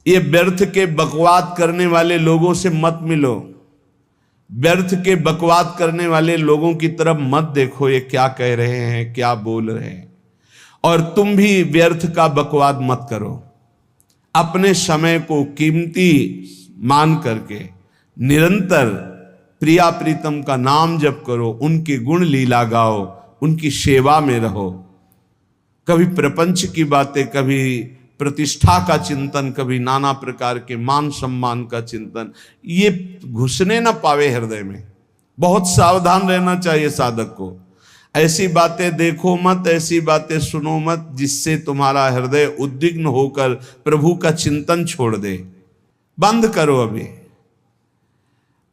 ये व्यर्थ के बकवाद करने वाले लोगों से मत मिलो, व्यर्थ के बकवाद करने वाले लोगों की तरफ मत देखो, ये क्या कह रहे हैं, क्या बोल रहे हैं। और तुम भी व्यर्थ का बकवाद मत करो। अपने समय को कीमती मान करके निरंतर प्रिया प्रीतम का नाम जप करो, उनके गुण लीला गाओ, उनकी सेवा में रहो। कभी प्रपंच की बातें, कभी प्रतिष्ठा का चिंतन, कभी नाना प्रकार के मान सम्मान का चिंतन, ये घुसने ना पावे हृदय में। बहुत सावधान रहना चाहिए साधक को। ऐसी बातें देखो मत, ऐसी बातें सुनो मत जिससे तुम्हारा हृदय उद्विग्न होकर प्रभु का चिंतन छोड़ दे। बंद करो अभी।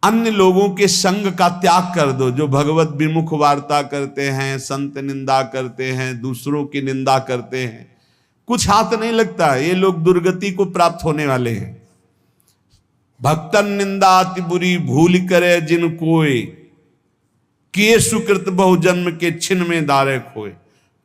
अन्य लोगों के संग का त्याग कर दो, जो भगवत विमुख वार्ता करते हैं, संत निंदा करते हैं, दूसरों की निंदा करते हैं। कुछ हाथ नहीं लगता, ये लोग दुर्गति को प्राप्त होने वाले हैं। भक्तन निंदा अति बुरी भूल करे जिन कोय, किए सुकृत बहु जन्म के छिन में दारे खोए।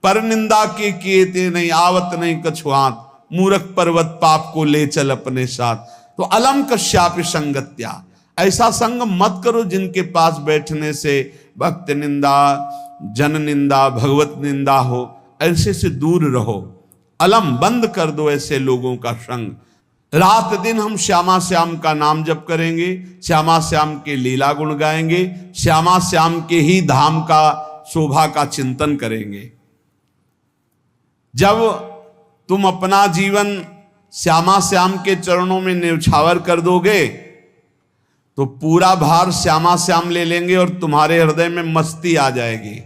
पर निंदा के किए ते नहीं, आवत नहीं कछुआत, मूर्ख पर्वत पाप को ले चल अपने साथ। तो अलम कश्यापि संगत्या, ऐसा संग मत करो जिनके पास बैठने से भक्त निंदा, जन निंदा, भगवत निंदा हो। ऐसे से दूर रहो। अलम बंद कर दो ऐसे लोगों का संग। रात दिन हम श्यामा श्याम का नाम जप करेंगे, श्यामा श्याम के लीला गुण गाएंगे, श्यामा श्याम के ही धाम का शोभा का चिंतन करेंगे। जब तुम अपना जीवन श्यामा श्याम के चरणों में न्यौछावर कर दोगे तो पूरा भार श्यामा श्याम ले लेंगे और तुम्हारे हृदय में मस्ती आ जाएगी।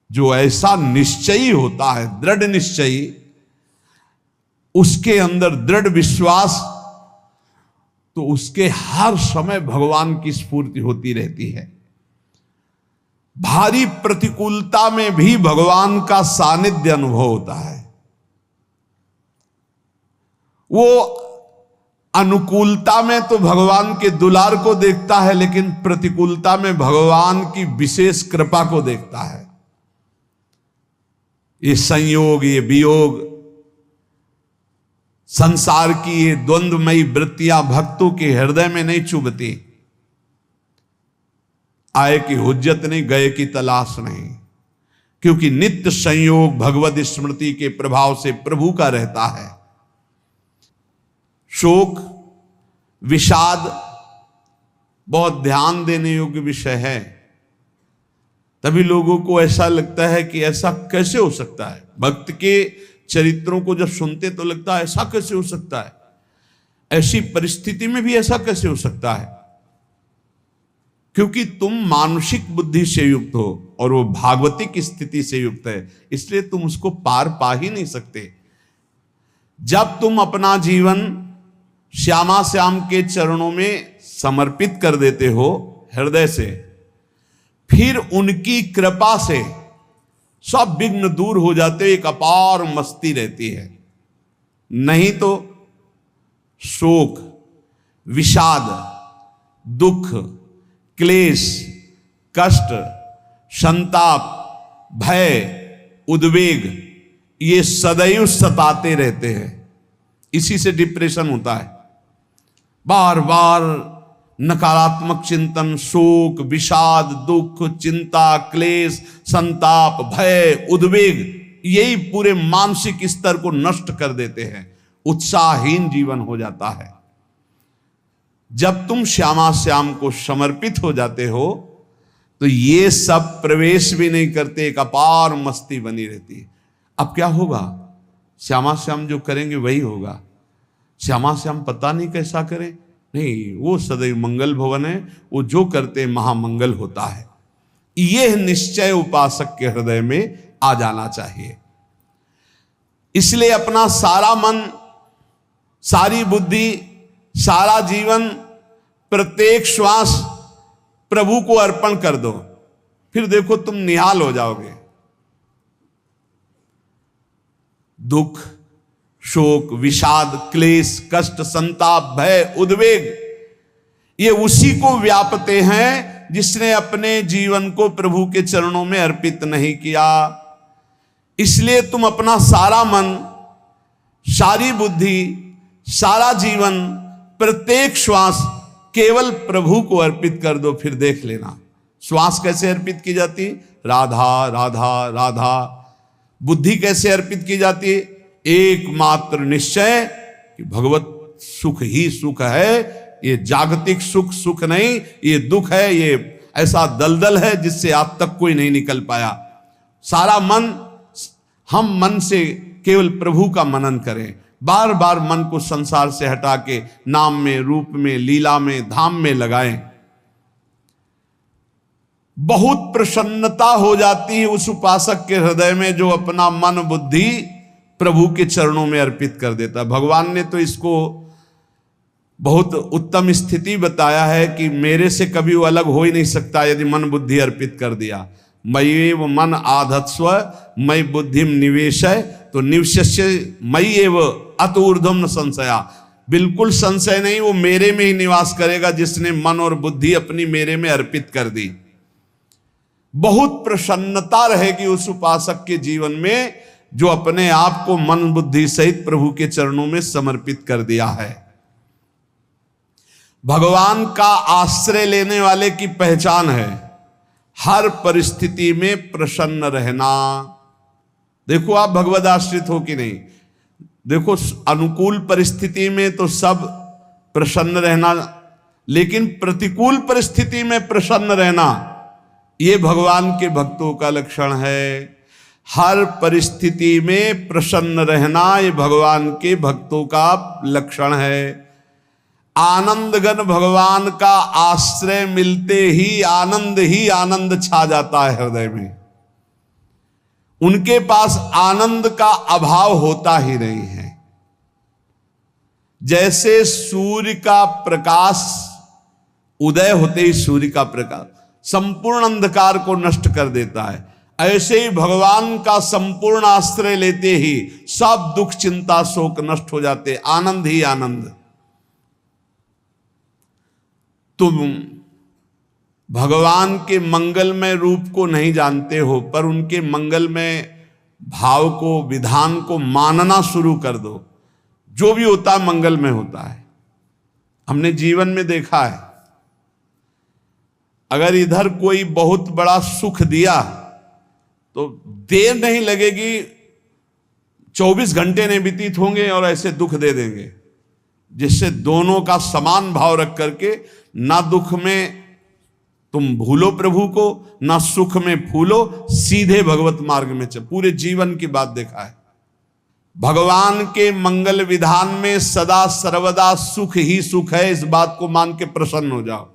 जो ऐसा निश्चयी होता है, दृढ़ निश्चयी, उसके अंदर दृढ़ विश्वास, तो उसके हर समय भगवान की स्फूर्ति होती रहती है। भारी प्रतिकूलता में भी भगवान का सानिध्य अनुभव होता है। वो अनुकूलता में तो भगवान के दुलार को देखता है, लेकिन प्रतिकूलता में भगवान की विशेष कृपा को देखता है। ये संयोग, ये वियोग, संसार की ये द्वंद्वमयी वृत्तियां भक्तों के हृदय में नहीं चुभती। आए की हुज्जत नहीं, गए की तलाश नहीं, क्योंकि नित्य संयोग भगवत स्मृति के प्रभाव से प्रभु का रहता है। शोक, विषाद बहुत ध्यान देने योग्य विषय है। तभी लोगों को ऐसा लगता है कि ऐसा कैसे हो सकता है। भक्त के चरित्रों को जब सुनते तो लगता है ऐसा कैसे हो सकता है, ऐसी परिस्थिति में भी ऐसा कैसे हो सकता है। क्योंकि तुम मानसिक बुद्धि से युक्त हो और वो भागवतिक स्थिति से युक्त है, इसलिए तुम उसको पार पा ही नहीं सकते। जब तुम अपना जीवन श्यामा श्याम के चरणों में समर्पित कर देते हो हृदय से, फिर उनकी कृपा से सब विघ्न दूर हो जाते, एक अपार मस्ती रहती है। नहीं तो शोक, विषाद, दुख, क्लेश, कष्ट, संताप, भय, उद्वेग, ये सदैव सताते रहते हैं। इसी से डिप्रेशन होता है। बार बार नकारात्मक चिंतन, शोक, विषाद, दुख, चिंता, क्लेश, संताप, भय, उद्वेग, यही पूरे मानसिक स्तर को नष्ट कर देते हैं। उत्साहहीन जीवन हो जाता है। जब तुम श्यामा श्याम को समर्पित हो जाते हो तो ये सब प्रवेश भी नहीं करते, एक अपार मस्ती बनी रहती है। अब क्या होगा? श्यामा श्याम जो करेंगे वही होगा। श्यामा श्याम पता नहीं कैसा करें, नहीं, वो सदैव मंगल भवन है, वो जो करते महामंगल होता है। यह निश्चय उपासक के हृदय में आ जाना चाहिए। इसलिए अपना सारा मन, सारी बुद्धि, सारा जीवन, प्रत्येक श्वास प्रभु को अर्पण कर दो, फिर देखो तुम निहाल हो जाओगे। दुख, शोक, विषाद, क्लेश, कष्ट, संताप, भय, उद्वेग, ये उसी को व्यापते हैं जिसने अपने जीवन को प्रभु के चरणों में अर्पित नहीं किया। इसलिए तुम अपना सारा मन, सारी बुद्धि, सारा जीवन, प्रत्येक श्वास केवल प्रभु को अर्पित कर दो, फिर देख लेना श्वास कैसे अर्पित की जाती, राधा राधा राधा। बुद्धि कैसे अर्पित की जाती, एकमात्र निश्चय कि भगवत सुख ही सुख है, ये जागतिक सुख सुख नहीं, ये दुख है, ये ऐसा दलदल है जिससे आज तक कोई नहीं निकल पाया। सारा मन, हम मन से केवल प्रभु का मनन करें, बार बार मन को संसार से हटा के नाम में, रूप में, लीला में, धाम में लगाएं। बहुत प्रसन्नता हो जाती है उस उपासक के हृदय में जो अपना मन बुद्धि प्रभु के चरणों में अर्पित कर देता। भगवान ने तो इसको बहुत उत्तम स्थिति बताया है कि मेरे से कभी वो अलग हो ही नहीं सकता यदि मन बुद्धि अर्पित कर दिया। मय्येव मन आधत्स्व मयि बुद्धिम निवेशय, तो निवश्य मय्येव अत ऊर्ध्वं न संशया, बिल्कुल संशय नहीं, वो मेरे में ही निवास करेगा जिसने मन और बुद्धि अपनी मेरे में अर्पित कर दी। बहुत प्रसन्नता रहेगी उस उपासक के जीवन में जो अपने आप को मन बुद्धि सहित प्रभु के चरणों में समर्पित कर दिया है। भगवान का आश्रय लेने वाले की पहचान है हर परिस्थिति में प्रसन्न रहना। देखो आप भगवद आश्रित हो कि नहीं, देखो अनुकूल परिस्थिति में तो सब प्रसन्न रहना, लेकिन प्रतिकूल परिस्थिति में प्रसन्न रहना ये भगवान के भक्तों का लक्षण है। हर परिस्थिति में प्रसन्न रहना ये भगवान के भक्तों का लक्षण है। आनंदगन भगवान का आश्रय मिलते ही आनंद छा जाता है हृदय में। उनके पास आनंद का अभाव होता ही नहीं है। जैसे सूर्य का प्रकाश उदय होते ही सूर्य का प्रकाश संपूर्ण अंधकार को नष्ट कर देता है, ऐसे ही भगवान का संपूर्ण आश्रय लेते ही सब दुख चिंता शोक नष्ट हो जाते, आनंद ही आनंद। तुम भगवान के मंगलमय रूप को नहीं जानते हो, पर उनके मंगलमय भाव को, विधान को मानना शुरू कर दो। जो भी होता है मंगलमय होता है। हमने जीवन में देखा है, अगर इधर कोई बहुत बड़ा सुख दिया तो देर नहीं लगेगी, 24 घंटे नहीं व्यतीत होंगे और ऐसे दुख दे देंगे, जिससे दोनों का समान भाव रख करके ना दुख में तुम भूलो प्रभु को, ना सुख में फूलो, सीधे भगवत मार्ग में चल। पूरे जीवन की बात देखा है, भगवान के मंगल विधान में सदा सर्वदा सुख ही सुख है, इस बात को मान के प्रसन्न हो जाओ।